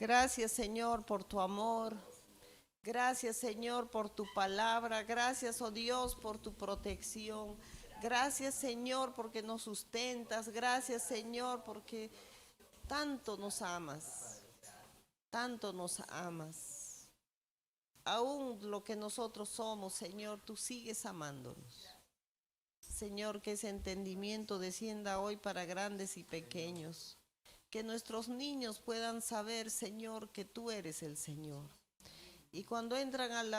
Gracias, Señor, por tu amor. Gracias, Señor, por tu palabra. Gracias, oh Dios, por tu protección. Gracias, Señor, porque nos sustentas. Gracias, Señor, porque tanto nos amas. Tanto nos amas. Aún lo que nosotros somos, Señor, tú sigues amándonos. Señor, que ese entendimiento descienda hoy para grandes y pequeños. Que nuestros niños puedan saber, Señor, que tú eres el Señor. Y cuando entran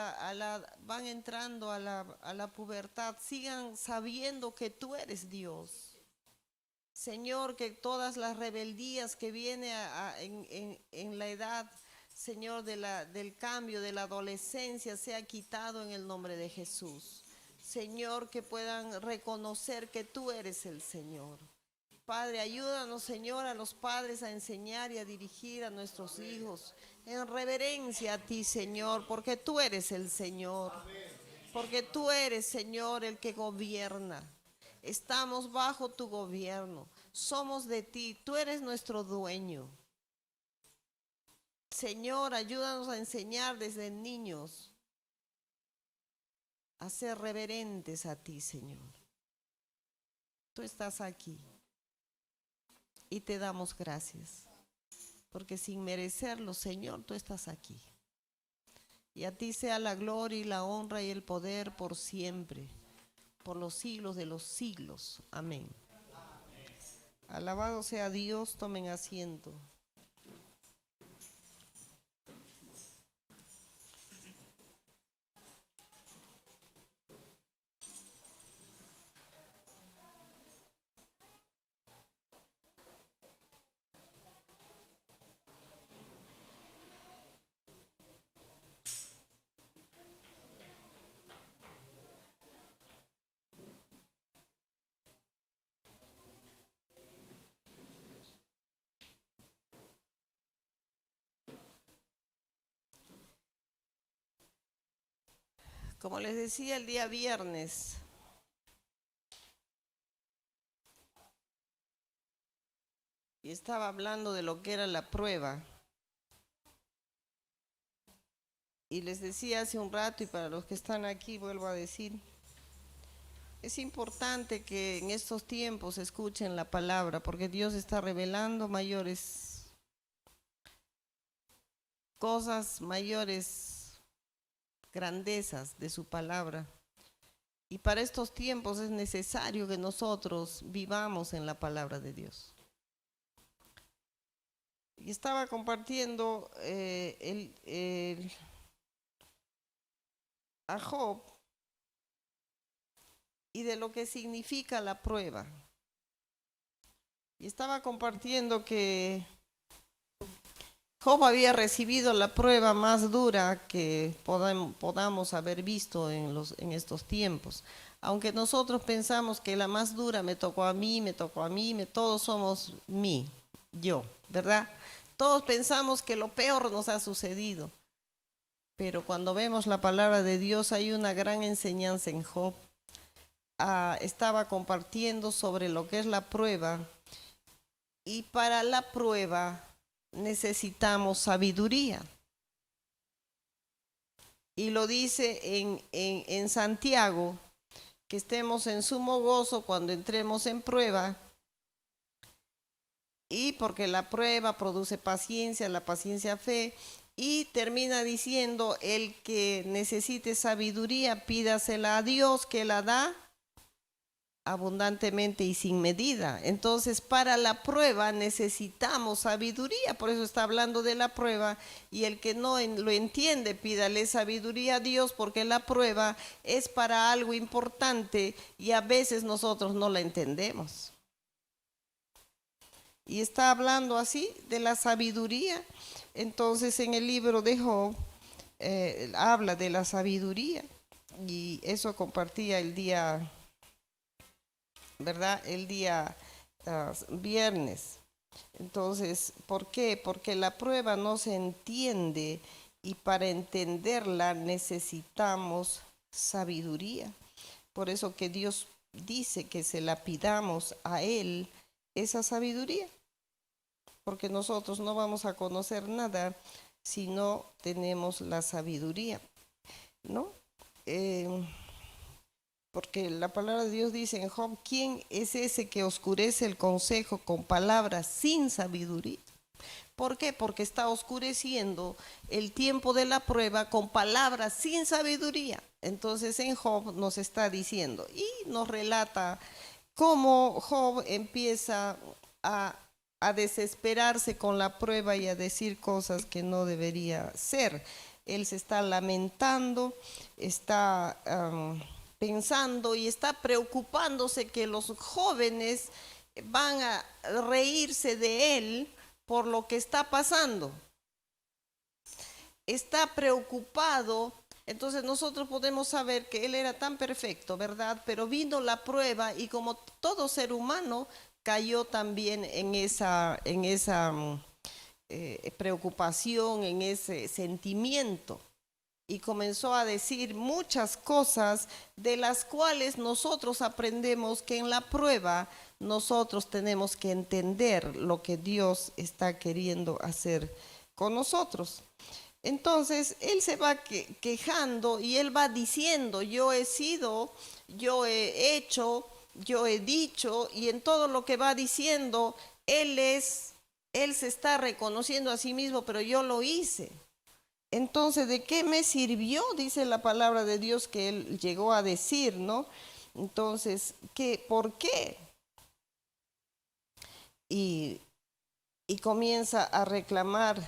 van entrando a la pubertad, sigan sabiendo que tú eres Dios. Señor, que todas las rebeldías que vienen en la edad, Señor, del cambio, de la adolescencia, sea quitado en el nombre de Jesús. Señor, que puedan reconocer que tú eres el Señor. Padre, ayúdanos, Señor, a los padres a enseñar y a dirigir a nuestros hijos en reverencia a ti, Señor, porque tú eres el Señor, porque tú eres, Señor, el que gobierna. Estamos bajo tu gobierno, somos de ti, tú eres nuestro dueño. Señor, ayúdanos a enseñar desde niños a ser reverentes a ti, Señor. Tú estás aquí y te damos gracias, porque sin merecerlo, Señor, tú estás aquí. Y a ti sea la gloria y la honra y el poder por siempre, por los siglos de los siglos. Amén. Alabado sea Dios, tomen asiento. Como les decía el día viernes, y estaba hablando de lo que era la prueba, y les decía hace un rato, y para los que están aquí vuelvo a decir, es importante que en estos tiempos escuchen la palabra, porque Dios está revelando mayores cosas, mayores grandezas de su palabra. Y para estos tiempos es necesario que nosotros vivamos en la palabra de Dios. Y estaba compartiendo a Job y de lo que significa la prueba. Y estaba compartiendo que Job había recibido la prueba más dura que podamos haber visto en estos tiempos. Aunque nosotros pensamos que la más dura me tocó a mí, todos somos yo, ¿verdad? Todos pensamos que lo peor nos ha sucedido. Pero cuando vemos la palabra de Dios hay una gran enseñanza en Job. Estaba compartiendo sobre lo que es la prueba. Y para la prueba necesitamos sabiduría. Y lo dice en Santiago, que estemos en sumo gozo cuando entremos en prueba. Y porque la prueba produce paciencia, la paciencia fe. Y termina diciendo, el que necesite sabiduría, pídasela a Dios, que la da abundantemente y sin medida. Entonces, para la prueba necesitamos sabiduría, por eso está hablando de la prueba, y el que no lo entiende, pídale sabiduría a Dios, porque la prueba es para algo importante y a veces nosotros no la entendemos. Y está hablando así de la sabiduría. Entonces, en el libro de Job habla de la sabiduría, y eso compartía el día, ¿verdad? El día viernes. Entonces, ¿por qué? Porque la prueba no se entiende y para entenderla necesitamos sabiduría. Por eso que Dios dice que se la pidamos a Él esa sabiduría. porque nosotros no vamos a conocer nada si no tenemos la sabiduría, ¿no? Eh, Porque la palabra de Dios dice en Job, ¿quién es ese que oscurece el consejo con palabras sin sabiduría? ¿Por qué? Porque está oscureciendo el tiempo de la prueba con palabras sin sabiduría. Entonces en Job nos está diciendo y nos relata cómo Job empieza a, a desesperarse con la prueba y a decir cosas que no debería ser. Él se está lamentando, está pensando y está preocupándose que los jóvenes van a reírse de él por lo que está pasando. Está preocupado. Entonces nosotros podemos saber que él era tan perfecto, ¿verdad? Pero vino la prueba y como todo ser humano cayó también en esa preocupación, en ese sentimiento. Y comenzó a decir muchas cosas de las cuales nosotros aprendemos que en la prueba nosotros tenemos que entender lo que Dios está queriendo hacer con nosotros. Entonces, él se va quejando y él va diciendo, yo he sido, yo he hecho, yo he dicho, y en todo lo que va diciendo, él se está reconociendo a sí mismo, pero yo lo hice. Entonces, ¿de qué me sirvió? Dice la palabra de Dios que él llegó a decir, ¿no? Entonces, ¿por qué? Y comienza a reclamar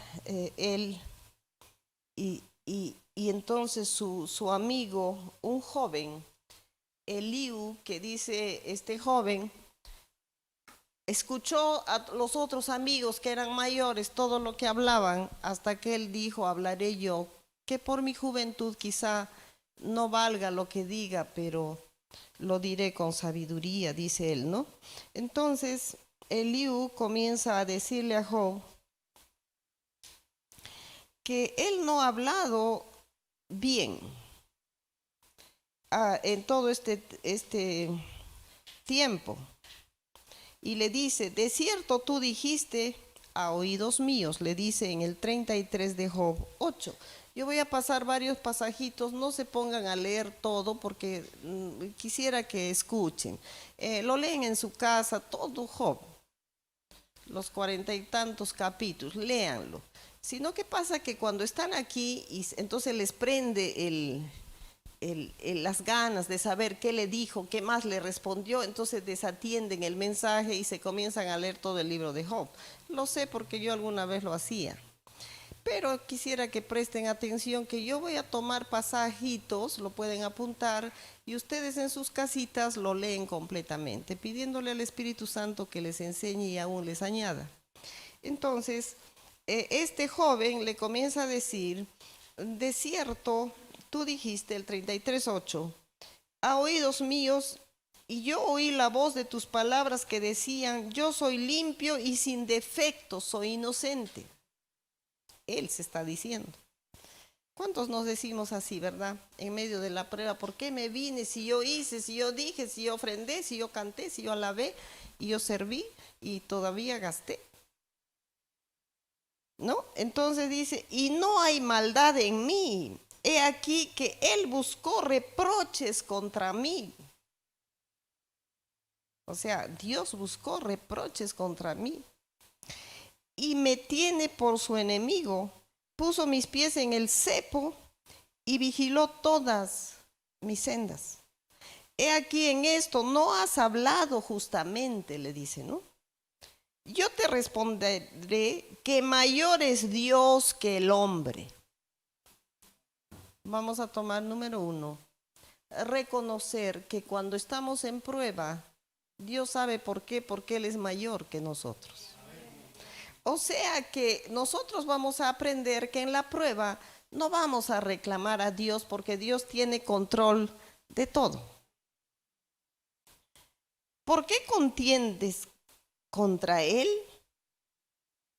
él. Y entonces su amigo, un joven, Eliú, que dice este joven, escuchó a los otros amigos que eran mayores todo lo que hablaban, hasta que él dijo, hablaré yo, que por mi juventud quizá no valga lo que diga, pero lo diré con sabiduría, dice él, ¿no? Entonces Eliú comienza a decirle a Job que él no ha hablado bien en todo este tiempo. Y le dice, de cierto tú dijiste a oídos míos, le dice en el 33 de Job 8. Yo voy a pasar varios pasajitos, no se pongan a leer todo porque quisiera que escuchen. Lo leen en su casa, todo Job, los 40 y tantos capítulos, léanlo. Sino que pasa que cuando están aquí, y entonces les prende las ganas de saber qué le dijo, qué más le respondió, entonces desatienden el mensaje y se comienzan a leer todo el libro de Job. Lo sé porque yo alguna vez lo hacía. Pero quisiera que presten atención que yo voy a tomar pasajitos, lo pueden apuntar, y ustedes en sus casitas lo leen completamente, pidiéndole al Espíritu Santo que les enseñe y aún les añada. Entonces, este joven le comienza a decir, de cierto, tú dijiste el 33:8, a oídos míos, y yo oí la voz de tus palabras que decían, yo soy limpio y sin defecto, soy inocente. Él se está diciendo. ¿Cuántos nos decimos así, verdad? En medio de la prueba, ¿por qué me vine? Si yo hice, si yo dije, si yo ofrendé, si yo canté, si yo alabé, y yo serví, y todavía gasté. ¿No? Entonces dice, y no hay maldad en mí. He aquí que él buscó reproches contra mí. O sea, Dios buscó reproches contra mí. Y me tiene por su enemigo. Puso mis pies en el cepo y vigiló todas mis sendas. He aquí en esto, no has hablado justamente, le dice, ¿no? Yo te responderé que mayor es Dios que el hombre. Vamos a tomar número 1. Reconocer que cuando estamos en prueba, Dios sabe por qué, porque Él es mayor que nosotros. O sea que nosotros vamos a aprender que en la prueba no vamos a reclamar a Dios porque Dios tiene control de todo. ¿Por qué contiendes contra Él?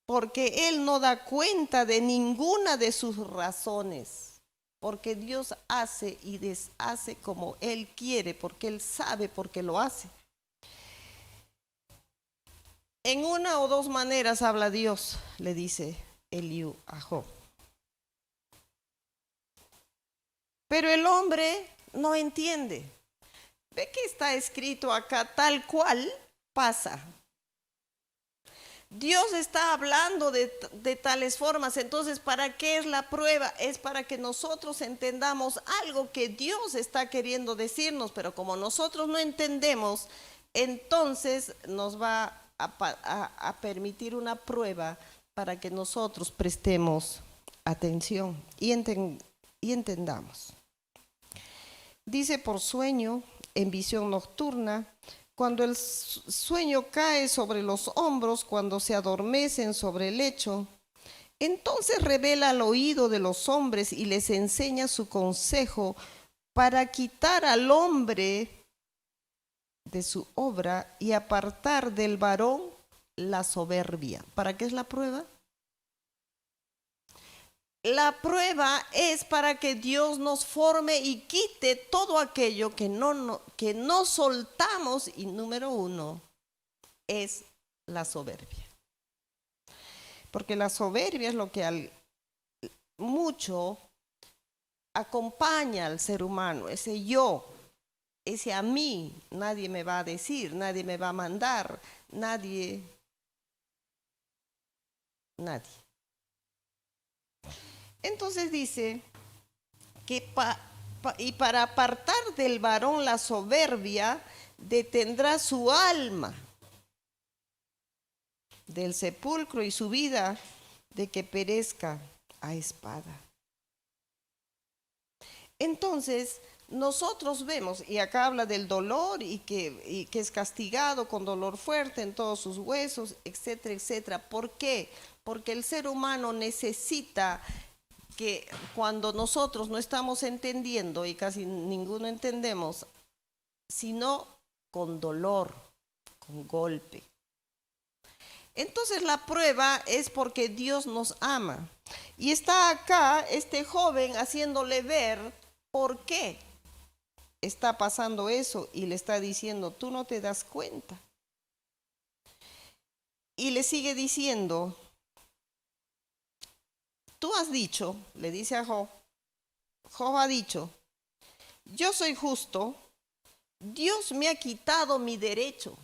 Porque Él no da cuenta de ninguna de sus razones. Porque Dios hace y deshace como Él quiere, porque Él sabe por qué lo hace. En una o dos maneras habla Dios, le dice Eliú a Job. Pero el hombre no entiende. Ve que está escrito acá tal cual pasa. Dios está hablando de tales formas. Entonces, ¿para qué es la prueba? Es para que nosotros entendamos algo que Dios está queriendo decirnos, pero como nosotros no entendemos, entonces nos va a permitir una prueba para que nosotros prestemos atención y entendamos. Dice por sueño, en visión nocturna, cuando el sueño cae sobre los hombros, cuando se adormecen sobre el lecho, entonces revela al oído de los hombres y les enseña su consejo para quitar al hombre de su obra y apartar del varón la soberbia. ¿Para qué es la prueba? La prueba es para que Dios nos forme y quite todo aquello que no soltamos, y número uno es la soberbia. Porque la soberbia es lo que mucho acompaña al ser humano, ese yo, ese a mí, nadie me va a decir, nadie me va a mandar, nadie. Entonces dice que y para apartar del varón la soberbia, detendrá su alma del sepulcro y su vida de que perezca a espada. Entonces, nosotros vemos, y acá habla del dolor y que es castigado con dolor fuerte en todos sus huesos, etcétera, etcétera. ¿Por qué? Porque el ser humano necesita que cuando nosotros no estamos entendiendo, y casi ninguno entendemos, sino con dolor, con golpe. Entonces la prueba es porque Dios nos ama. Y está acá este joven haciéndole ver por qué está pasando eso y le está diciendo, tú no te das cuenta. Y le sigue diciendo, tú has dicho, le dice a Job, Job ha dicho, yo soy justo, Dios me ha quitado mi derecho.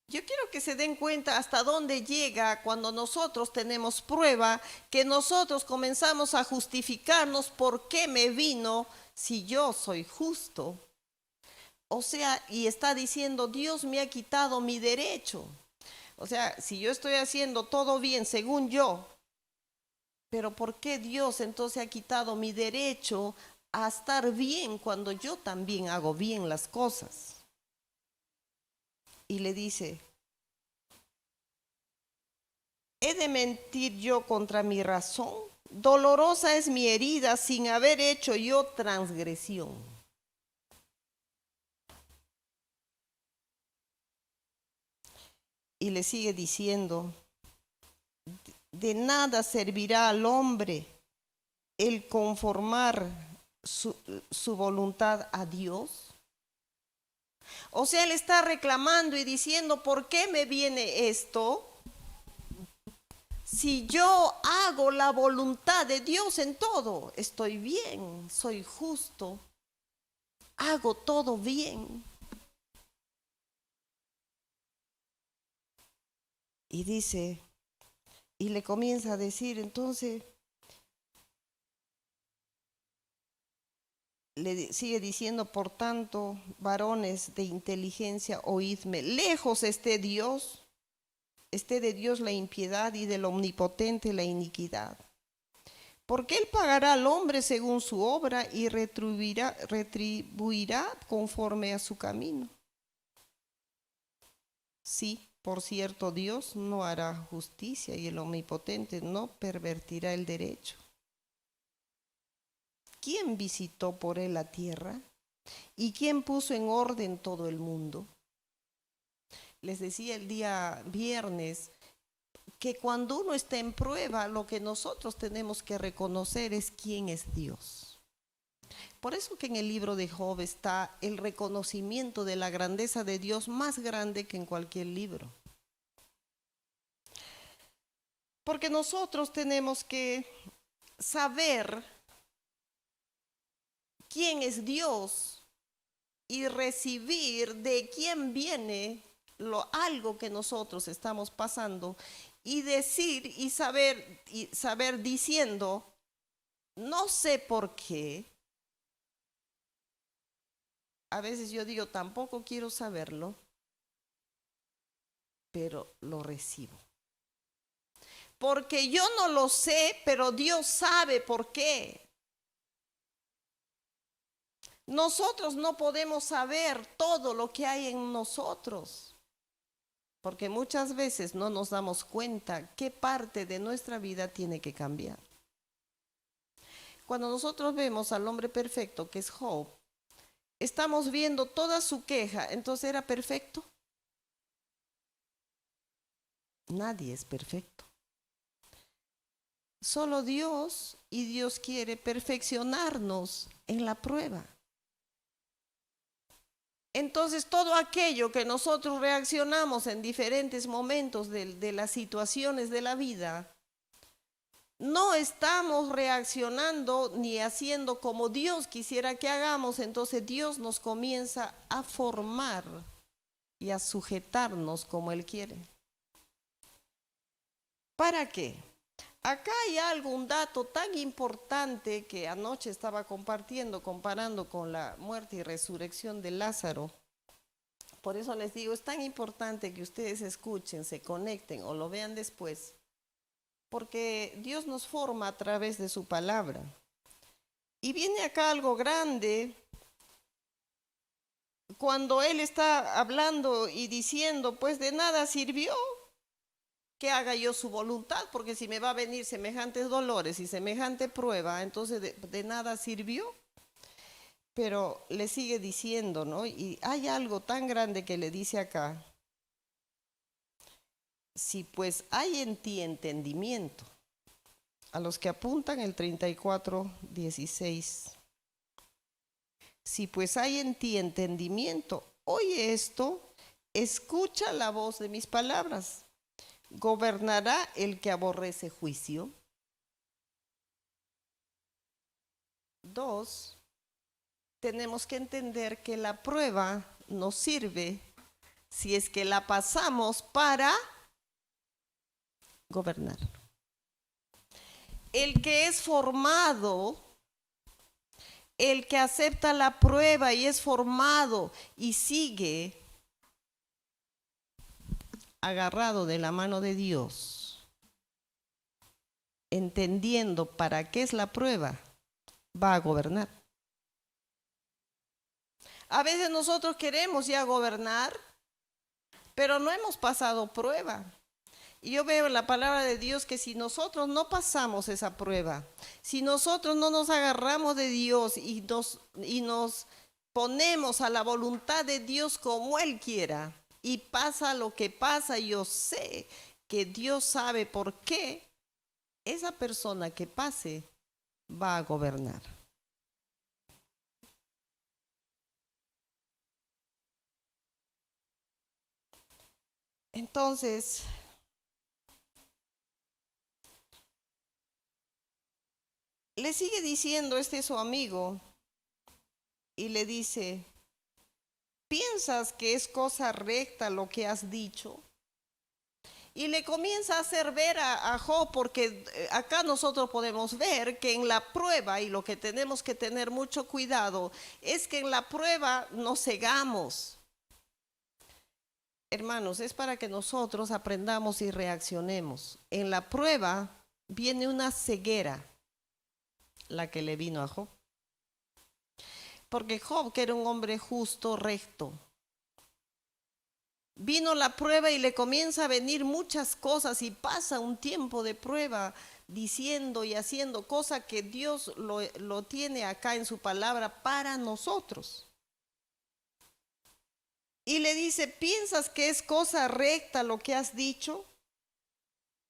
Yo quiero que se den cuenta hasta dónde llega cuando nosotros tenemos prueba, que nosotros comenzamos a justificarnos por qué me vino si yo soy justo. O sea, y está diciendo, Dios me ha quitado mi derecho. O sea, si yo estoy haciendo todo bien según yo, pero ¿por qué Dios entonces ha quitado mi derecho a estar bien cuando yo también hago bien las cosas? Y le dice, ¿he de mentir yo contra mi razón? Dolorosa es mi herida sin haber hecho yo transgresión. Y le sigue diciendo, de nada servirá al hombre el conformar su voluntad a Dios. O sea, él está reclamando y diciendo, ¿por qué me viene esto? Si yo hago la voluntad de Dios en todo, estoy bien, soy justo, hago todo bien. Y dice, y le comienza a decir, entonces, le sigue diciendo, por tanto, varones de inteligencia, oídme, lejos esté de Dios la impiedad y del omnipotente la iniquidad. Porque él pagará al hombre según su obra y retribuirá conforme a su camino. Sí, por cierto, Dios no hará justicia y el omnipotente no pervertirá el derecho. ¿Quién visitó por él la tierra? ¿Y quién puso en orden todo el mundo? Les decía el día viernes que cuando uno está en prueba, lo que nosotros tenemos que reconocer es quién es Dios. Por eso que en el libro de Job está el reconocimiento de la grandeza de Dios más grande que en cualquier libro. Porque nosotros tenemos que saber quién es Dios y recibir de quién viene algo que nosotros estamos pasando y decir y saber diciendo, no sé por qué. A veces yo digo, tampoco quiero saberlo, pero lo recibo. Porque yo no lo sé, pero Dios sabe por qué. Nosotros no podemos saber todo lo que hay en nosotros, porque muchas veces no nos damos cuenta qué parte de nuestra vida tiene que cambiar. Cuando nosotros vemos al hombre perfecto, que es Job, estamos viendo toda su queja. Entonces, ¿era perfecto? Nadie es perfecto. Solo Dios, y Dios quiere perfeccionarnos en la prueba. Entonces, todo aquello que nosotros reaccionamos en diferentes momentos de las situaciones de la vida, no estamos reaccionando ni haciendo como Dios quisiera que hagamos. Entonces Dios nos comienza a formar y a sujetarnos como Él quiere. ¿Para qué? Acá hay un dato tan importante que anoche estaba comparando con la muerte y resurrección de Lázaro. Por eso les digo, es tan importante que ustedes escuchen, se conecten o lo vean después, porque Dios nos forma a través de su palabra. Y viene acá algo grande cuando Él está hablando y diciendo, pues de nada sirvió que haga yo su voluntad, porque si me va a venir semejantes dolores y semejante prueba, entonces de nada sirvió. Pero le sigue diciendo, ¿no? Y hay algo tan grande que le dice acá. Si pues hay en ti entendimiento, a los que apuntan el 34:16. Si pues hay en ti entendimiento, oye esto, escucha la voz de mis palabras. ¿Gobernará el que aborrece juicio? 2. Tenemos que entender que la prueba nos sirve si es que la pasamos para gobernar. El que es formado, el que acepta la prueba y es formado y sigue agarrado de la mano de Dios, entendiendo para qué es la prueba, va a gobernar. A veces nosotros queremos ya gobernar, pero no hemos pasado prueba. Y yo veo en la palabra de Dios que si nosotros no pasamos esa prueba, si nosotros no nos agarramos de Dios y nos ponemos a la voluntad de Dios como Él quiera, y pasa lo que pasa, yo sé que Dios sabe por qué esa persona que pase va a gobernar. Entonces, le sigue diciendo su amigo y le dice, ¿piensas que es cosa recta lo que has dicho? Y le comienza a hacer ver a Job, porque acá nosotros podemos ver que en la prueba, y lo que tenemos que tener mucho cuidado, es que en la prueba nos cegamos. Hermanos, es para que nosotros aprendamos y reaccionemos. En la prueba viene una ceguera, la que le vino a Job. Porque Job, que era un hombre justo, recto, vino la prueba y le comienza a venir muchas cosas y pasa un tiempo de prueba diciendo y haciendo cosas que Dios lo tiene acá en su palabra para nosotros. Y le dice, ¿piensas que es cosa recta lo que has dicho?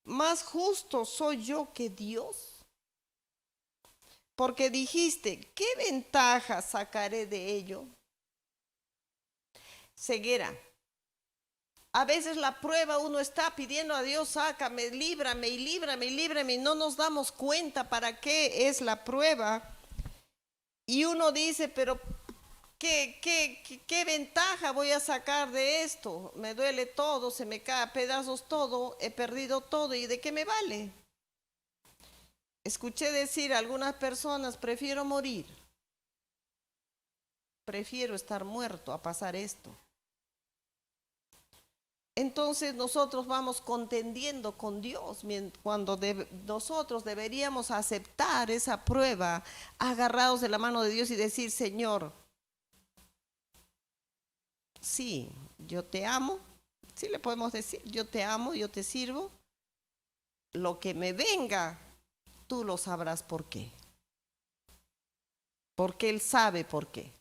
Más justo soy yo que Dios. Porque dijiste, ¿qué ventaja sacaré de ello? Ceguera. A veces la prueba uno está pidiendo a Dios, sácame, líbrame y líbrame y líbrame, y no nos damos cuenta para qué es la prueba. Y uno dice, pero ¿qué ventaja voy a sacar de esto? Me duele todo, se me cae a pedazos todo, he perdido todo, ¿y de qué me vale? Escuché decir a algunas personas, prefiero morir, prefiero estar muerto a pasar esto. Entonces nosotros vamos contendiendo con Dios cuando nosotros deberíamos aceptar esa prueba agarrados de la mano de Dios y decir, Señor, sí, yo te amo, sí le podemos decir, yo te amo, yo te sirvo, lo que me venga, tú lo sabrás por qué, porque Él sabe por qué.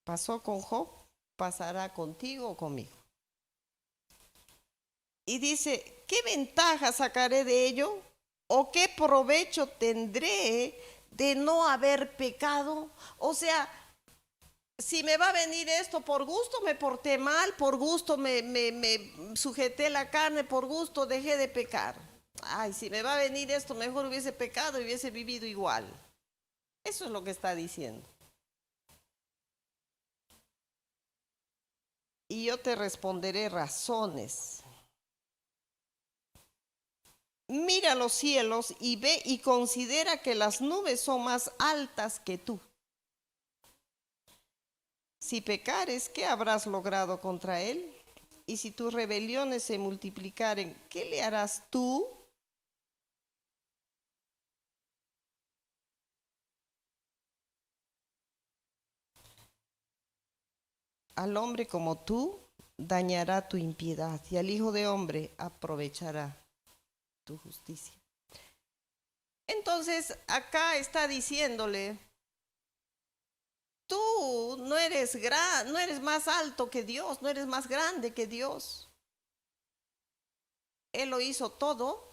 Pasó con Job, pasará contigo o conmigo. Y dice, ¿qué ventaja sacaré de ello? ¿O qué provecho tendré de no haber pecado? O sea, si me va a venir esto por gusto, me porté mal, por gusto me sujeté la carne, por gusto dejé de pecar. Ay, si me va a venir esto, mejor hubiese pecado y hubiese vivido igual. Eso es lo que está diciendo. Y yo te responderé razones. Mira los cielos y ve y considera que las nubes son más altas que tú. Si pecares, ¿qué habrás logrado contra él? Y si tus rebeliones se multiplicaren, ¿qué le harás tú? Al hombre como tú dañará tu impiedad, y al hijo de hombre aprovechará tu justicia. Entonces acá está diciéndole, tú no eres más alto que Dios, no eres más grande que Dios. Él lo hizo todo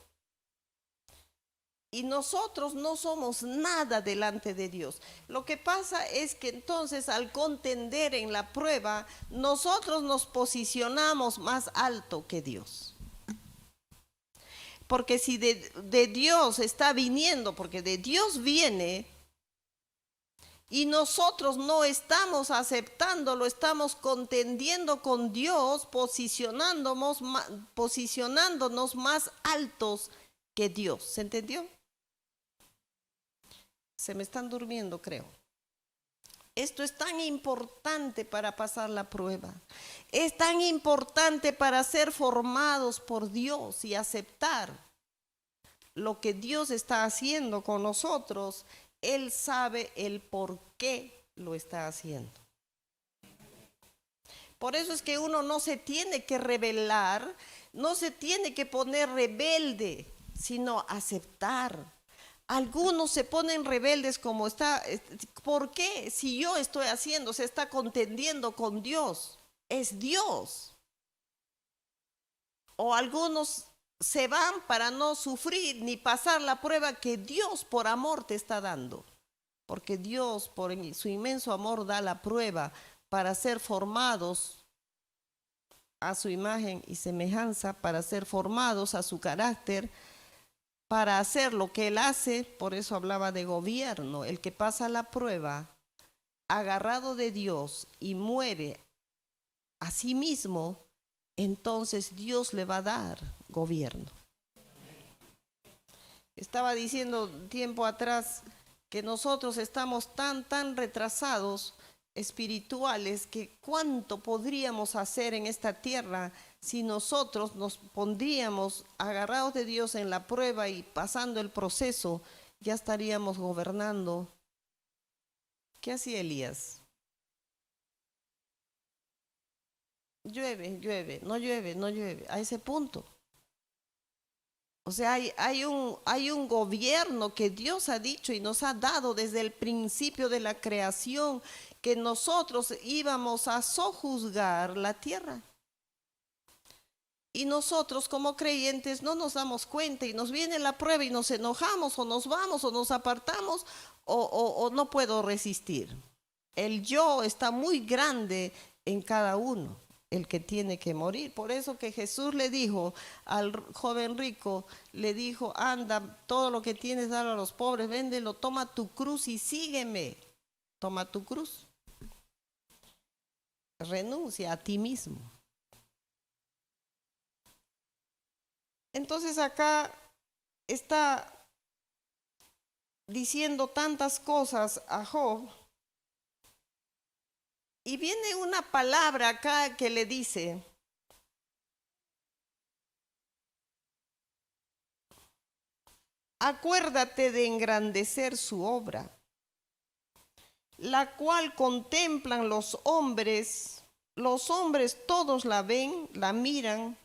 y nosotros no somos nada delante de Dios. Lo que pasa es que entonces al contender en la prueba, nosotros nos posicionamos más alto que Dios. Porque si de Dios está viniendo, porque de Dios viene, y nosotros no estamos aceptándolo, estamos contendiendo con Dios, posicionándonos más altos que Dios. ¿Se entendió? Se me están durmiendo, creo. Esto es tan importante para pasar la prueba. Es tan importante para ser formados por Dios y aceptar lo que Dios está haciendo con nosotros. Él sabe el por qué lo está haciendo. Por eso es que uno no se tiene que rebelar, no se tiene que poner rebelde, sino aceptar. Algunos se ponen rebeldes como está. ¿Por qué? Si yo estoy haciendo, se está contendiendo con Dios. Es Dios. O algunos se van para no sufrir ni pasar la prueba que Dios por amor te está dando. Porque Dios por su inmenso amor da la prueba para ser formados a su imagen y semejanza, para ser formados a su carácter, para hacer lo que Él hace. Por eso hablaba de gobierno. El que pasa la prueba agarrado de Dios y muere a sí mismo, entonces Dios le va a dar gobierno. Estaba diciendo tiempo atrás que nosotros estamos tan retrasados espirituales, que cuánto podríamos hacer en esta tierra si nosotros nos pondríamos agarrados de Dios en la prueba y pasando el proceso, ya estaríamos gobernando. ¿Qué hacía Elías? Llueve, no llueve, a ese punto. O sea, hay un gobierno que Dios ha dicho y nos ha dado desde el principio de la creación, que nosotros íbamos a sojuzgar la tierra. Y nosotros como creyentes no nos damos cuenta y nos viene la prueba y nos enojamos o nos vamos o nos apartamos o no puedo resistir. El yo está muy grande en cada uno. el que tiene que morir. Por eso que Jesús le dijo al joven rico, le dijo, anda, todo lo que tienes, dalo a los pobres, véndelo, toma tu cruz y sígueme. Toma tu cruz. Renuncia a ti mismo. Entonces acá está diciendo tantas cosas a Job. Y viene una palabra acá que le dice, acuérdate de engrandecer su obra, la cual contemplan los hombres todos la ven, la miran,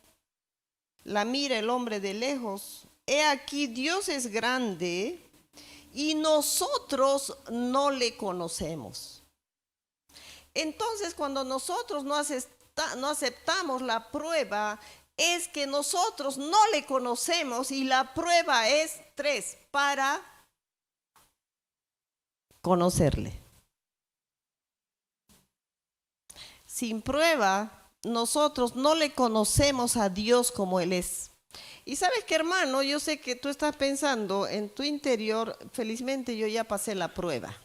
la mira el hombre de lejos. He aquí, Dios es grande y nosotros no le conocemos. Entonces, cuando nosotros no aceptamos la prueba, es que nosotros no le conocemos, y la prueba es 3, para conocerle. Sin prueba, nosotros no le conocemos a Dios como Él es. Y sabes que, hermano, yo sé que tú estás pensando en tu interior, felizmente yo ya pasé la prueba.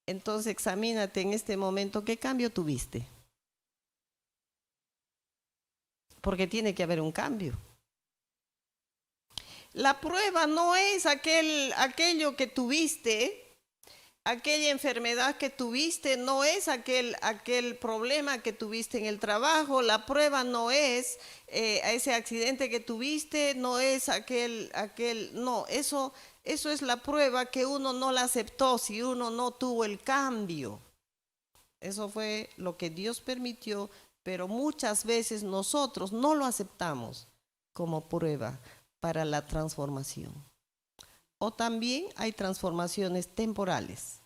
Entonces examínate en este momento, ¿qué cambio tuviste? Porque tiene que haber un cambio. La prueba no es aquello que tuviste, aquella enfermedad que tuviste, no es aquel problema que tuviste en el trabajo. La prueba no es ese accidente que tuviste, no es no, eso es la prueba que uno no la aceptó, si uno no tuvo el cambio. Eso fue lo que Dios permitió, pero muchas veces nosotros no lo aceptamos como prueba para la transformación. O también hay transformaciones temporales.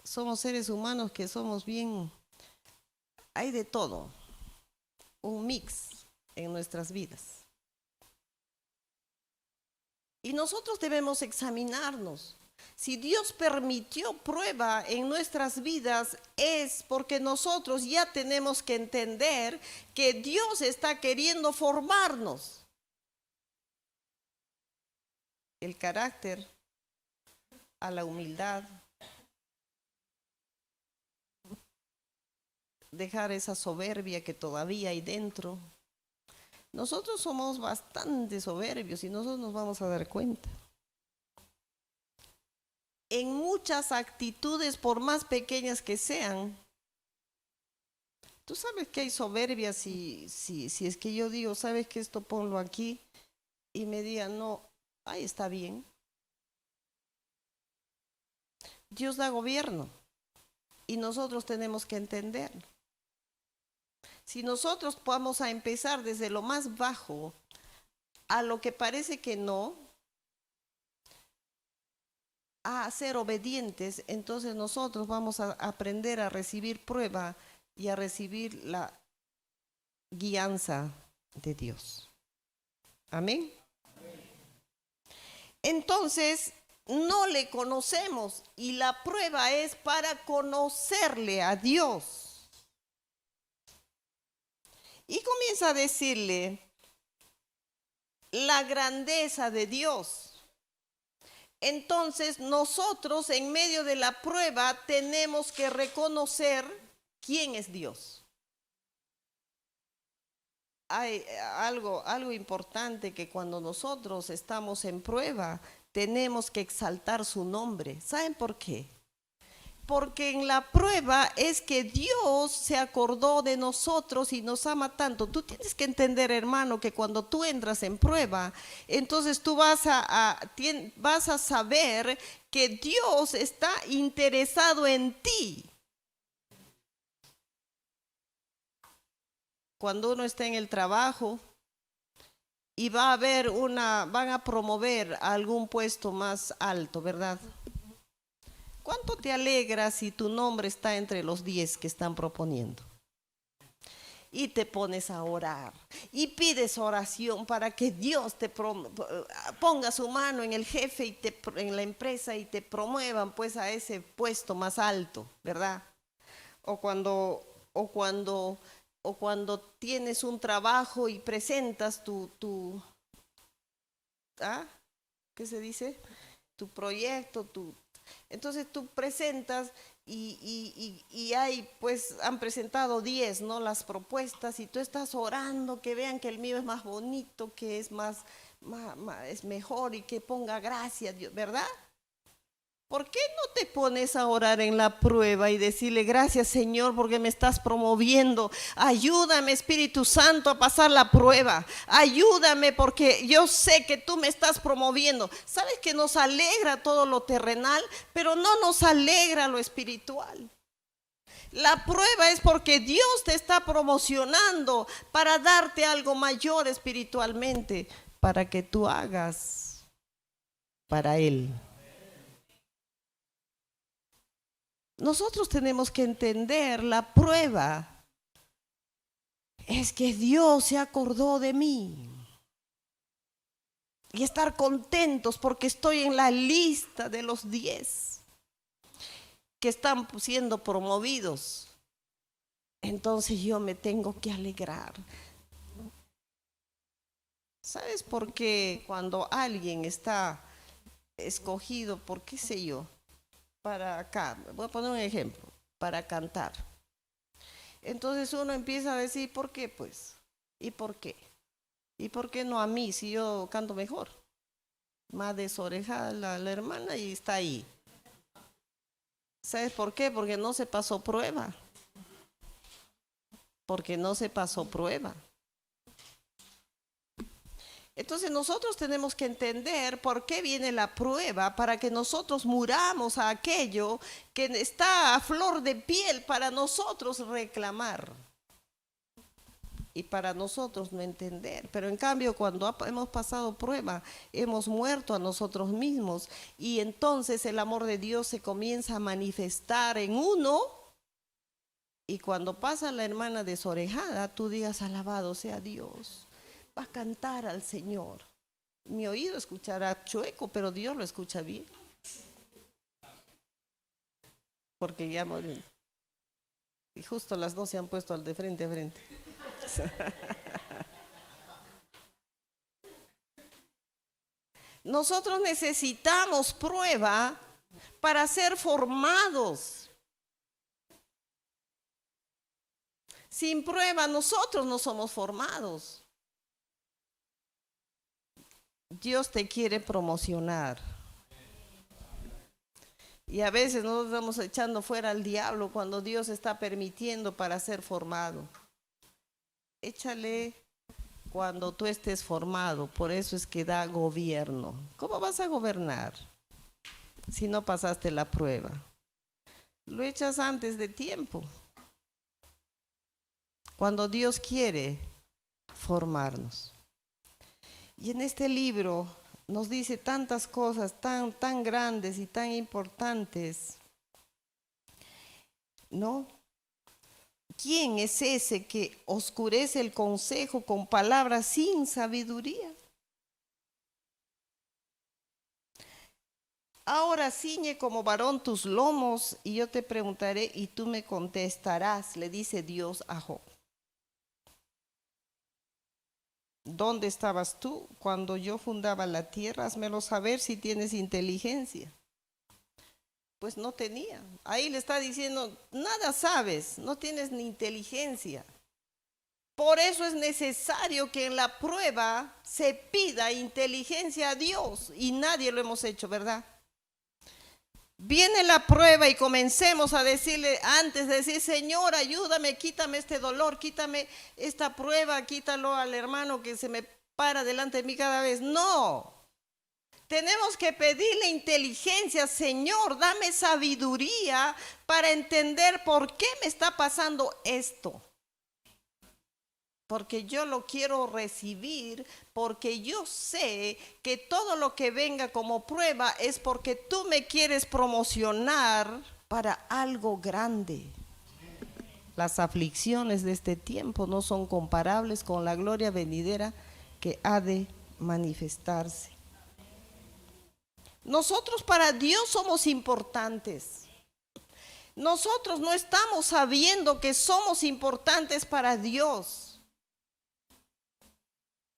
Somos seres humanos que somos bien, hay de todo, un mix en nuestras vidas. Y nosotros debemos examinarnos. Si Dios permitió prueba en nuestras vidas, es porque nosotros ya tenemos que entender que Dios está queriendo formarnos. El carácter, a la humildad, dejar esa soberbia que todavía hay dentro. Nosotros somos bastante soberbios y nosotros nos vamos a dar cuenta. En muchas actitudes, por más pequeñas que sean, tú sabes que hay soberbia si es que yo digo, sabes que esto ponlo aquí, y me digan, no, ahí está bien. Dios da gobierno y nosotros tenemos que entender. Si nosotros vamos a empezar desde lo más bajo a lo que parece que no, a ser obedientes, entonces nosotros vamos a aprender a recibir prueba y a recibir la guianza de Dios. Amén. Entonces, no le conocemos y la prueba es para conocerle a Dios. Y comienza a decirle la grandeza de Dios. Entonces nosotros en medio de la prueba tenemos que reconocer quién es Dios. Hay algo importante, que cuando nosotros estamos en prueba tenemos que exaltar su nombre. ¿Saben por qué? Porque en la prueba es que Dios se acordó de nosotros y nos ama tanto. Tú tienes que entender, hermano, que cuando tú entras en prueba, entonces tú vas a saber que Dios está interesado en ti. Cuando uno está en el trabajo y van a promover a algún puesto más alto, ¿verdad? ¿Cuánto te alegra si tu nombre está entre los 10 que están proponiendo? Y te pones a orar y pides oración para que Dios te ponga su mano en el jefe y en la empresa y te promuevan pues a ese puesto más alto, ¿verdad? O cuando o cuando tienes un trabajo y presentas ¿qué se dice? Tu proyecto, entonces tú presentas y hay, pues han presentado 10, ¿no? Las propuestas y tú estás orando que vean que el mío es más bonito, que es es mejor y que ponga gracias, Dios, ¿verdad? ¿Por qué no te pones a orar en la prueba y decirle gracias Señor porque me estás promoviendo? Ayúdame Espíritu Santo a pasar la prueba. Ayúdame porque yo sé que tú me estás promoviendo. Sabes que nos alegra todo lo terrenal, pero no nos alegra lo espiritual. La prueba es porque Dios te está promocionando para darte algo mayor espiritualmente, para que tú hagas para Él. Nosotros tenemos que entender la prueba. Es que Dios se acordó de mí. Y estar contentos porque estoy en la lista de los 10 que están siendo promovidos. Entonces yo me tengo que alegrar. ¿Sabes por qué cuando alguien está escogido por qué sé yo? Para acá, voy a poner un ejemplo, para cantar. Entonces uno empieza a decir, ¿por qué pues? ¿Y por qué? ¿Y por qué no a mí si yo canto mejor? Más desorejada la hermana y está ahí. ¿Sabes por qué? Porque no se pasó prueba. Porque no se pasó prueba. Entonces nosotros tenemos que entender por qué viene la prueba para que nosotros muramos a aquello que está a flor de piel para nosotros reclamar y para nosotros no entender. Pero en cambio cuando hemos pasado prueba, hemos muerto a nosotros mismos y entonces el amor de Dios se comienza a manifestar en uno. Y cuando pasa la hermana desorejada, tú digas alabado sea Dios. Va a cantar al Señor. Mi oído escuchará chueco, pero Dios lo escucha bien. Porque ya morí. Y justo las dos se han puesto al de frente a frente. Nosotros necesitamos prueba para ser formados. Sin prueba nosotros no somos formados. Dios te quiere promocionar. Y a veces nos estamos echando fuera al diablo cuando Dios está permitiendo para ser formado. Échale cuando tú estés formado, por eso es que da gobierno. ¿Cómo vas a gobernar si no pasaste la prueba? Lo echas antes de tiempo, cuando Dios quiere formarnos. Y en este libro nos dice tantas cosas tan grandes y tan importantes, ¿no? ¿Quién es ese que oscurece el consejo con palabras sin sabiduría? Ahora ciñe como varón tus lomos y yo te preguntaré y tú me contestarás, le dice Dios a Job. ¿Dónde estabas tú cuando yo fundaba la tierra? Házmelo saber si tienes inteligencia. Pues no tenía. Ahí le está diciendo, nada sabes, no tienes ni inteligencia. Por eso es necesario que en la prueba se pida inteligencia a Dios y nadie lo hemos hecho, ¿verdad? Viene la prueba y comencemos a decirle, antes de decir, Señor, ayúdame, quítame este dolor, quítame esta prueba, quítalo al hermano que se me para delante de mí cada vez. No, tenemos que pedirle inteligencia, Señor, dame sabiduría para entender por qué me está pasando esto. Porque yo lo quiero recibir, porque yo sé que todo lo que venga como prueba es porque tú me quieres promocionar para algo grande. Las aflicciones de este tiempo no son comparables con la gloria venidera que ha de manifestarse. Nosotros para Dios somos importantes. nosotros no estamos sabiendo que somos importantes para Dios.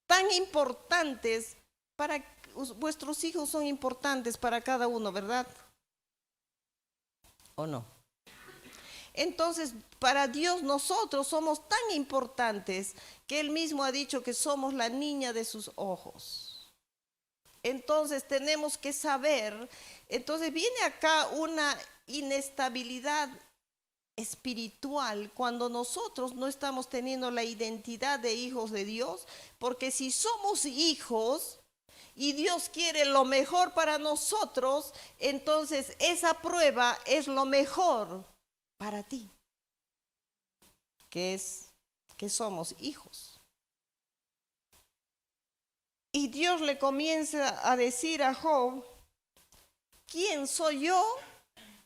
Tan importantes para vuestros hijos son importantes para cada uno, ¿verdad? ¿O no? Entonces, para Dios nosotros somos tan importantes que Él mismo ha dicho que somos la niña de sus ojos. Entonces tenemos que saber, entonces viene acá una inestabilidad espiritual cuando nosotros no estamos teniendo la identidad de hijos de Dios, porque si somos hijos y Dios quiere lo mejor para nosotros, entonces esa prueba es lo mejor para ti, que es que somos hijos. Y Dios le comienza a decir a Job, ¿quién soy yo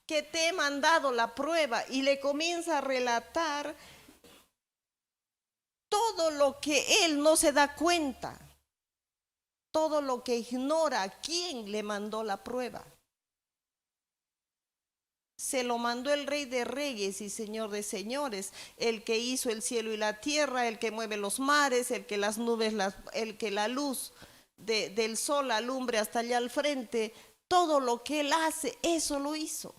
que te he mandado la prueba? Y le comienza a relatar todo lo que él no se da cuenta, todo lo que ignora, quién le mandó la prueba. Se lo mandó el Rey de Reyes y Señor de Señores, el que hizo el cielo y la tierra, el que mueve los mares, el que las nubes, el que la luz del sol alumbre hasta allá al frente. Todo lo que Él hace, eso lo hizo.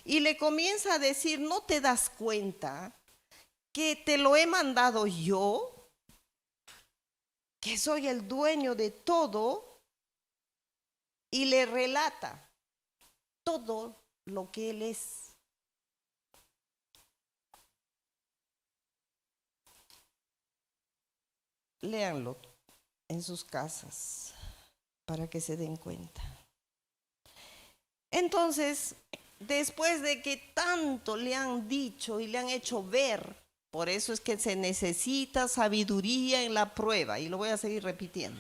Y le comienza a decir, ¿no te das cuenta que te lo he mandado yo? Que soy el dueño de todo. Y le relata todo lo que Él es. Léanlo en sus casas para que se den cuenta. Entonces, después de que tanto le han dicho y le han hecho ver, por eso es que se necesita sabiduría en la prueba, y lo voy a seguir repitiendo.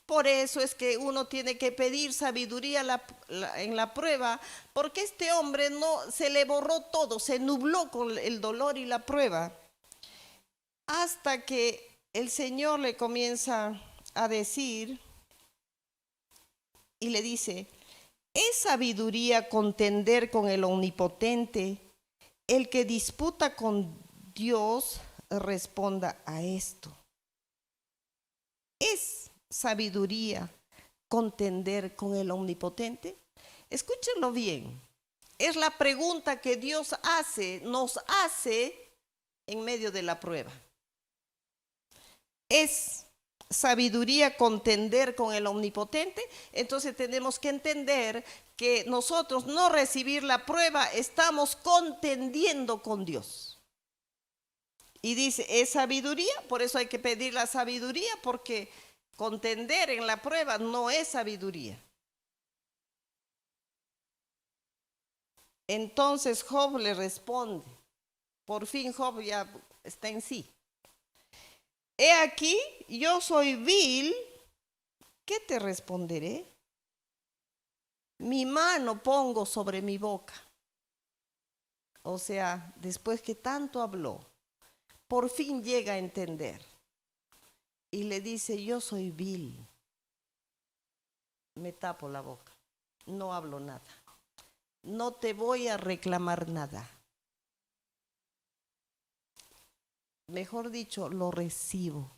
Por eso es que uno tiene que pedir sabiduría en la prueba, porque este hombre no se le borró todo, se nubló con el dolor y la prueba, hasta que el Señor le comienza a decir y le dice, ¿es sabiduría contender con el Omnipotente? El que disputa con Dios responda a esto. ¿Es sabiduría contender con el Omnipotente? Escúchenlo bien. Es la pregunta que Dios nos hace en medio de la prueba. ¿Es sabiduría contender con el Omnipotente? Entonces tenemos que entender que nosotros no recibir la prueba, estamos contendiendo con Dios. Y dice, ¿es sabiduría? Por eso hay que pedir la sabiduría, porque contender en la prueba no es sabiduría. Entonces Job le responde, por fin Job ya está en sí. He aquí, yo soy vil, ¿qué te responderé? Mi mano pongo sobre mi boca. O sea, después que tanto habló, por fin llega a entender. Y le dice, yo soy vil. Me tapo la boca, no hablo nada. No te voy a reclamar nada. Mejor dicho, lo recibo.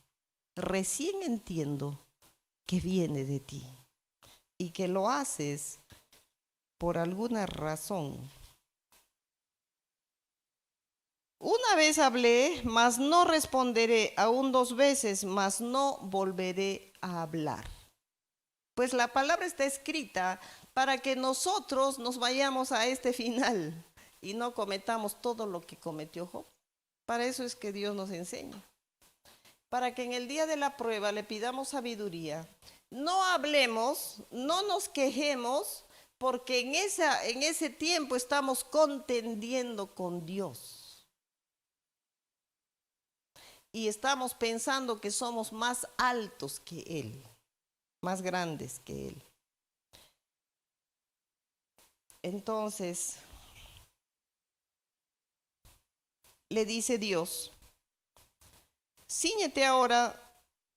Recién entiendo que viene de ti y que lo haces por alguna razón. Una vez hablé, mas no responderé, aún 2 veces, mas no volveré a hablar. Pues la palabra está escrita para que nosotros nos vayamos a este final y no cometamos todo lo que cometió Job. Para eso es que Dios nos enseña. Para que en el día de la prueba le pidamos sabiduría. No hablemos, no nos quejemos, porque en ese tiempo estamos contendiendo con Dios. Y estamos pensando que somos más altos que Él, más grandes que Él. Entonces, le dice Dios, cíñete ahora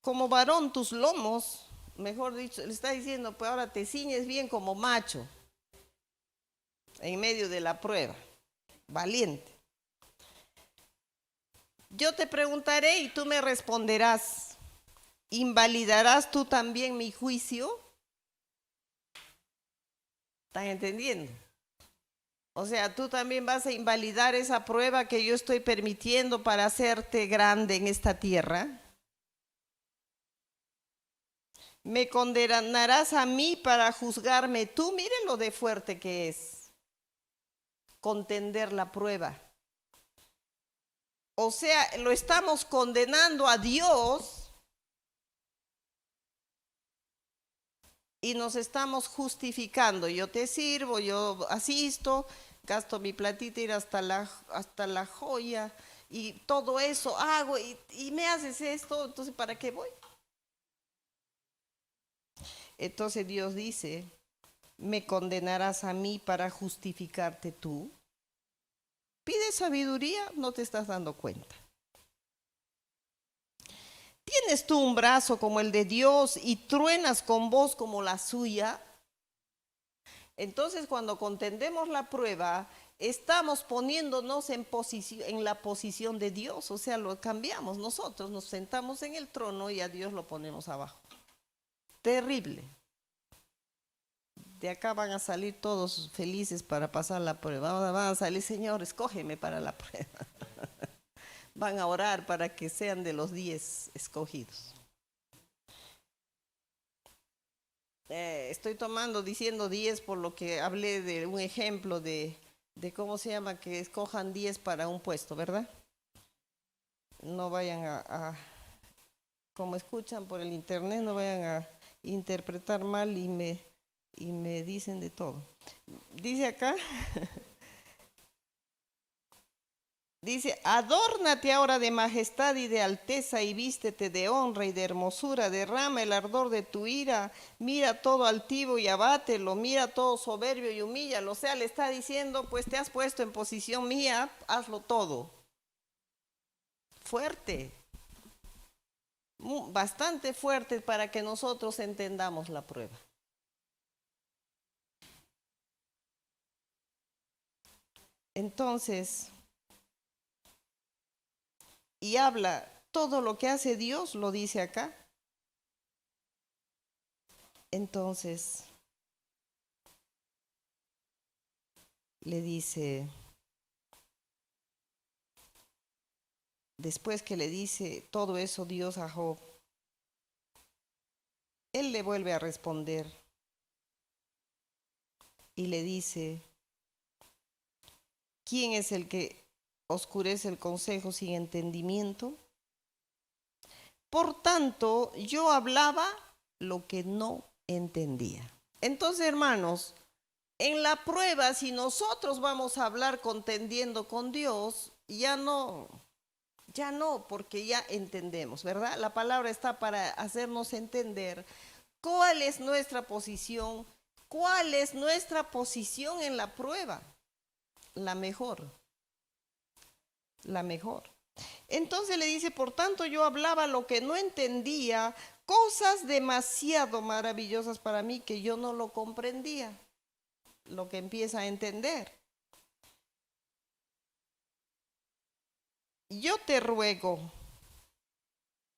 como varón tus lomos, mejor dicho, le está diciendo, pues ahora te ciñes bien como macho. en medio de la prueba, valiente. Yo te preguntaré y tú me responderás, ¿invalidarás tú también mi juicio? ¿Están entendiendo? O sea, tú también vas a invalidar esa prueba que yo estoy permitiendo para hacerte grande en esta tierra. ¿Me condenarás a mí para juzgarme tú? Miren lo de fuerte que es contender la prueba. O sea, lo estamos condenando a Dios y nos estamos justificando. Yo te sirvo, yo asisto, gasto mi platita, ir hasta la joya y todo eso hago y me haces esto, entonces ¿para qué voy? Entonces Dios dice, ¿me condenarás a mí para justificarte tú? Pide sabiduría, no te estás dando cuenta. ¿Tienes tú un brazo como el de Dios y truenas con voz como la suya? Entonces, cuando contendemos la prueba, estamos poniéndonos en la posición de Dios, o sea, lo cambiamos nosotros, nos sentamos en el trono y a Dios lo ponemos abajo. Terrible. De acá van a salir todos felices para pasar la prueba. Van a salir, Señor, escógeme para la prueba. Van a orar para que sean de los 10 escogidos. Estoy diciendo 10 por lo que hablé de un ejemplo de cómo se llama, que escojan 10 para un puesto, ¿verdad? No vayan como escuchan por el internet, no vayan a interpretar mal y me dicen de todo. Dice acá, dice, adórnate ahora de majestad y de alteza y vístete de honra y de hermosura, derrama el ardor de tu ira, mira todo altivo y abátelo, mira todo soberbio y humíllalo. O sea, le está diciendo, pues te has puesto en posición mía, hazlo todo. Fuerte, bastante fuerte para que nosotros entendamos la prueba. Entonces, y habla todo lo que hace Dios, lo dice acá. Entonces, le dice, después que le dice todo eso Dios a Job, él le vuelve a responder y le dice, ¿quién es el que oscurece el consejo sin entendimiento? Por tanto, yo hablaba lo que no entendía. Entonces, hermanos, en la prueba, si nosotros vamos a hablar contendiendo con Dios, ya no, porque ya entendemos, ¿verdad? La palabra está para hacernos entender cuál es nuestra posición, en la prueba, la mejor. Entonces le dice, por tanto yo hablaba lo que no entendía, cosas demasiado maravillosas para mí que yo no lo comprendía, lo que empieza a entender. Yo te ruego,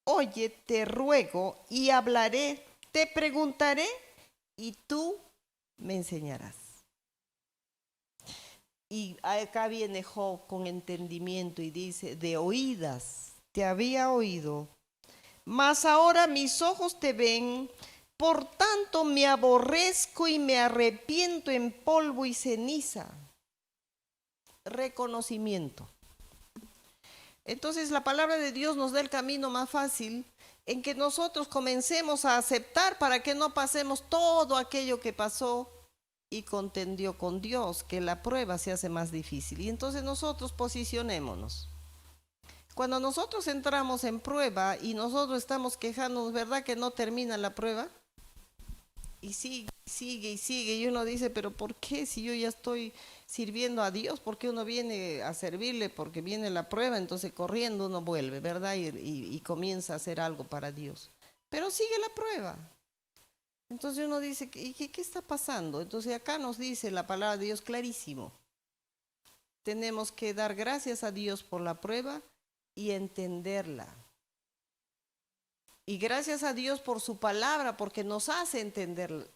oye, te ruego y hablaré, te preguntaré y tú me enseñarás. Y acá viene Job con entendimiento y dice, de oídas te había oído, mas ahora mis ojos te ven, por tanto me aborrezco y me arrepiento en polvo y ceniza. Reconocimiento. Entonces la palabra de Dios nos da el camino más fácil en que nosotros comencemos a aceptar para que no pasemos todo aquello que pasó y contendió con Dios, que la prueba se hace más difícil. Y entonces nosotros posicionémonos. Cuando nosotros entramos en prueba y nosotros estamos quejándonos, ¿verdad que no termina la prueba? Y sigue, y uno dice, pero ¿por qué si yo ya estoy sirviendo a Dios? ¿Por qué uno viene a servirle? Porque viene la prueba, entonces corriendo uno vuelve, ¿verdad? Y comienza a hacer algo para Dios. Pero sigue la prueba. Entonces uno dice, ¿y qué está pasando? Entonces acá nos dice la palabra de Dios clarísimo. Tenemos que dar gracias a Dios por la prueba y entenderla. Y gracias a Dios por su palabra, porque nos hace entender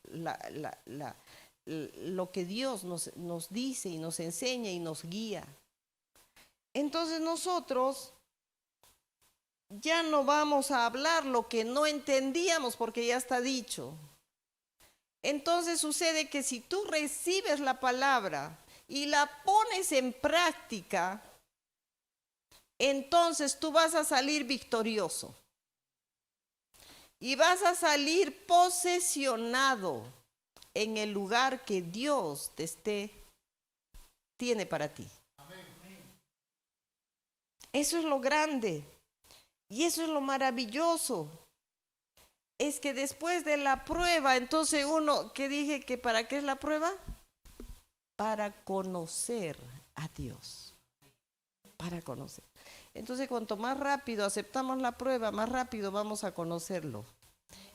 lo que Dios nos dice y nos enseña y nos guía. Entonces nosotros ya no vamos a hablar lo que no entendíamos porque ya está dicho. Entonces sucede que si tú recibes la palabra y la pones en práctica, entonces tú vas a salir victorioso y vas a salir posesionado en el lugar que Dios tiene para ti. Eso es lo grande y eso es lo maravilloso. Es que después de la prueba, entonces uno, ¿qué dije? ¿Que para qué es la prueba? Para conocer a Dios. Para conocer. Entonces, cuanto más rápido aceptamos la prueba, más rápido vamos a conocerlo.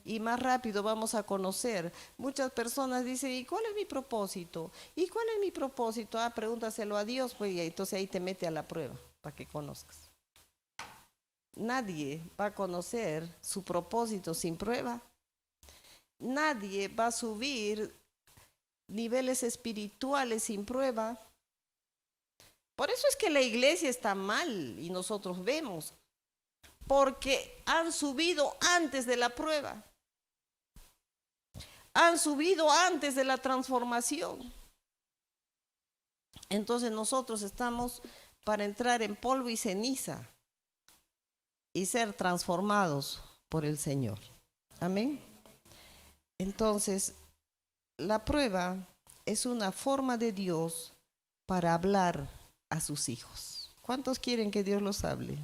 Y más rápido vamos a conocer. Muchas personas dicen, ¿y cuál es mi propósito? ¿Y cuál es mi propósito? Ah, pregúntaselo a Dios, pues, y entonces ahí te mete a la prueba, para que conozcas. Nadie va a conocer su propósito sin prueba. Nadie va a subir niveles espirituales sin prueba. Por eso es que la iglesia está mal y nosotros vemos, porque han subido antes de la prueba. Han subido antes de la transformación. Entonces nosotros estamos para entrar en polvo y ceniza y ser transformados por el Señor. Amén. Entonces, la prueba es una forma de Dios para hablar a sus hijos. ¿Cuántos quieren que Dios los hable?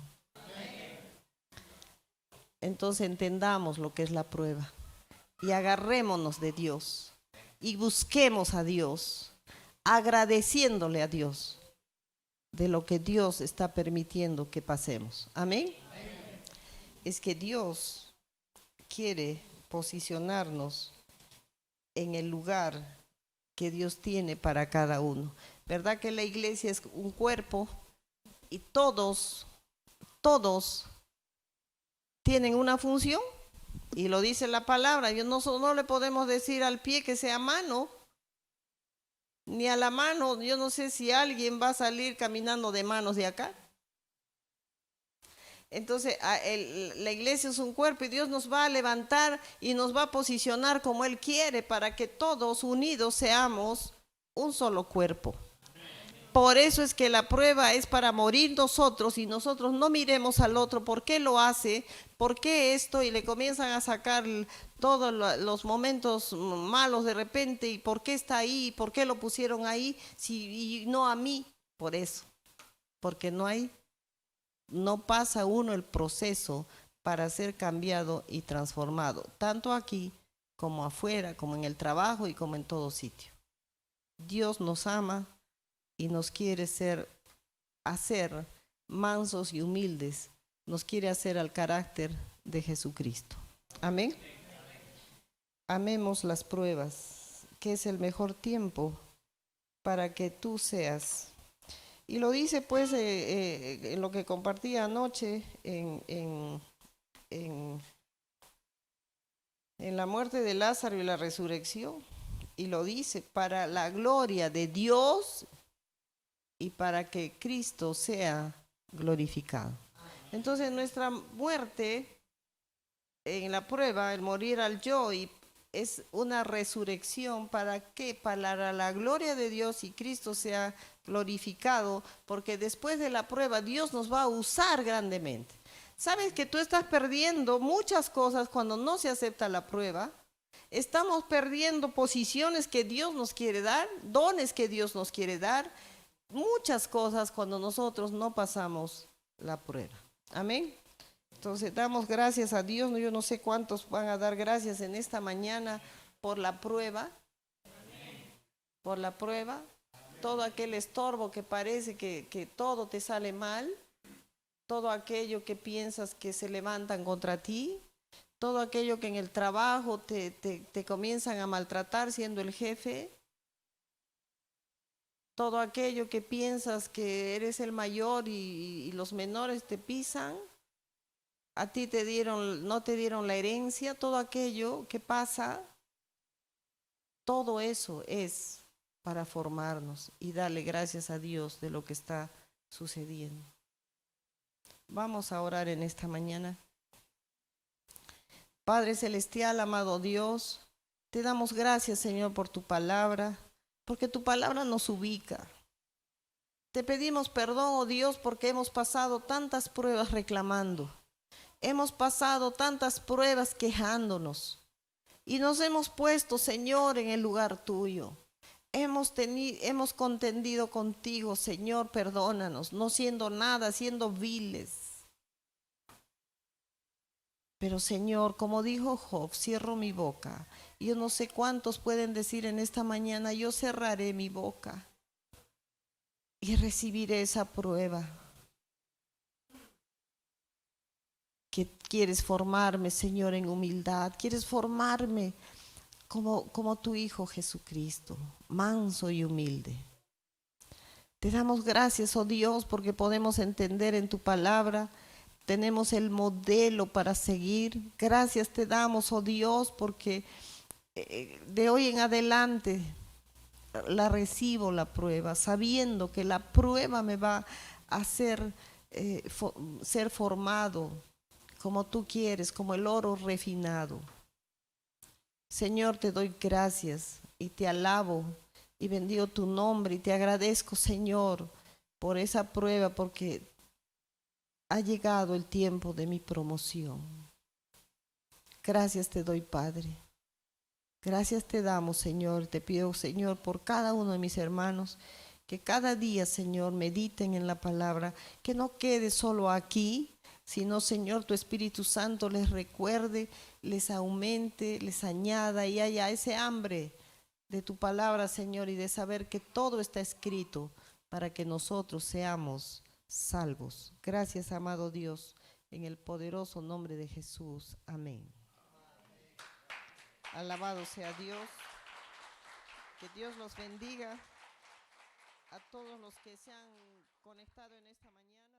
Entonces entendamos lo que es la prueba y agarrémonos de Dios y busquemos a Dios, agradeciéndole a Dios de lo que Dios está permitiendo que pasemos. Amén. Es que Dios quiere posicionarnos en el lugar que Dios tiene para cada uno. ¿Verdad que la iglesia es un cuerpo y todos tienen una función? Y lo dice la palabra. No le podemos decir al pie que sea mano, ni a la mano. Yo no sé si alguien va a salir caminando de manos de acá. Entonces la iglesia es un cuerpo y Dios nos va a levantar y nos va a posicionar como Él quiere para que todos unidos seamos un solo cuerpo. Por eso es que la prueba es para morir nosotros y nosotros no miremos al otro. ¿Por qué lo hace? ¿Por qué esto? Y le comienzan a sacar todos los momentos malos de repente. ¿Y por qué está ahí? ¿Por qué lo pusieron ahí? Y no a mí. Por eso. Porque no pasa uno el proceso para ser cambiado y transformado. Tanto aquí como afuera, como en el trabajo y como en todo sitio. Dios nos ama y nos quiere hacer mansos y humildes, nos quiere hacer al carácter de Jesucristo. Amén. Amemos las pruebas, que es el mejor tiempo para que tú seas. Y lo dice pues en lo que compartí anoche en la muerte de Lázaro y la resurrección. Y lo dice para la gloria de Dios y para que Cristo sea glorificado. Entonces nuestra muerte en la prueba, el morir al yo, es una resurrección. ¿Para qué? Para la gloria de Dios y Cristo sea glorificado, porque después de la prueba Dios nos va a usar grandemente. ¿Sabes que tú estás perdiendo muchas cosas cuando no se acepta la prueba? Estamos perdiendo posiciones que Dios nos quiere dar, dones que Dios nos quiere dar, muchas cosas cuando nosotros no pasamos la prueba. Amén. Entonces damos gracias a Dios. Yo no sé cuántos van a dar gracias en esta mañana por la prueba. Por la prueba. Todo aquel estorbo que parece que todo te sale mal. Todo aquello que piensas que se levantan contra ti. todo aquello que en el trabajo te comienzan a maltratar siendo el jefe, todo aquello que piensas que eres el mayor y los menores te pisan, a ti te dieron, no te dieron la herencia, todo aquello que pasa, todo eso es para formarnos y darle gracias a Dios de lo que está sucediendo. Vamos a orar en esta mañana. Padre Celestial, amado Dios, te damos gracias, Señor, por tu palabra, porque tu palabra nos ubica. Te pedimos perdón, oh Dios, porque hemos pasado tantas pruebas reclamando. Hemos pasado tantas pruebas quejándonos. Y nos hemos puesto, Señor, en el lugar tuyo. Hemos contendido contigo, Señor, perdónanos, no siendo nada, siendo viles. Pero Señor, como dijo Job, cierro mi boca. Yo no sé cuántos pueden decir en esta mañana, yo cerraré mi boca y recibiré esa prueba. Que quieres formarme, Señor, en humildad. Quieres formarme como tu Hijo Jesucristo, manso y humilde. Te damos gracias, oh Dios, porque podemos entender en tu palabra. Tenemos el modelo para seguir. Gracias te damos, oh Dios, porque de hoy en adelante la recibo la prueba, sabiendo que la prueba me va a hacer ser formado como tú quieres, como el oro refinado. Señor, te doy gracias y te alabo y bendigo tu nombre y te agradezco, Señor, por esa prueba, porque ha llegado el tiempo de mi promoción. Gracias te doy, Padre. Gracias te damos, Señor. Te pido, Señor, por cada uno de mis hermanos, que cada día, Señor, mediten en la palabra, que no quede solo aquí, sino, Señor, tu Espíritu Santo les recuerde, les aumente, les añada y haya ese hambre de tu palabra, Señor, y de saber que todo está escrito para que nosotros seamos salvos. Gracias, amado Dios, en el poderoso nombre de Jesús. Amén. Alabado sea Dios. Que Dios los bendiga a todos los que se han conectado en esta mañana.